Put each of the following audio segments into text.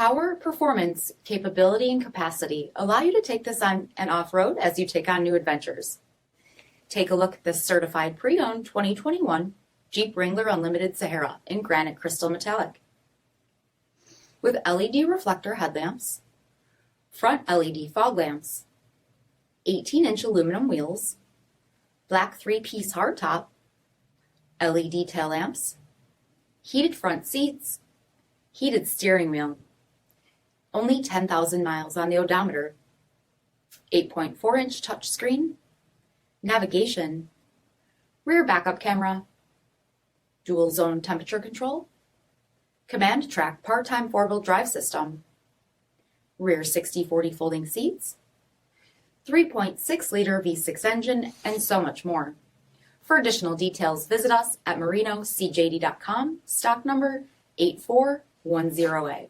Power, performance, capability, and capacity allow you to take this on and off-road as you take on new adventures. Take a look at this certified pre-owned 2021 Jeep Wrangler Unlimited Sahara in granite crystal metallic. With LED reflector headlamps, front LED fog lamps, 18-inch aluminum wheels, black 3-piece hardtop, LED tail lamps, heated front seats, heated steering wheel, only 10,000 miles on the odometer, 8.4-inch touchscreen, navigation, rear backup camera, dual zone temperature control, command track part-time 4-wheel drive system, rear 60/40 folding seats, 3.6-liter V6 engine, and so much more. For additional details, visit us at marinocjd.com, stock number 8410A.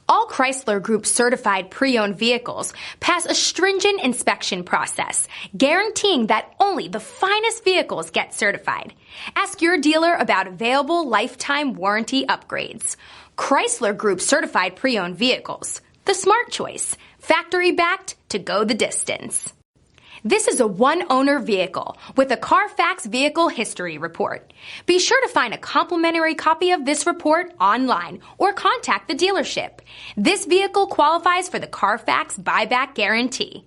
All Chrysler Group certified pre-owned vehicles pass a stringent inspection process, guaranteeing that only the finest vehicles get certified. Ask your dealer about available lifetime warranty upgrades. Chrysler Group certified pre-owned vehicles, the smart choice, factory backed to go the distance. This is a one-owner vehicle with a CARFAX vehicle history report. Be sure to find a complimentary copy of this report online or contact the dealership. This vehicle qualifies for the CARFAX buyback guarantee.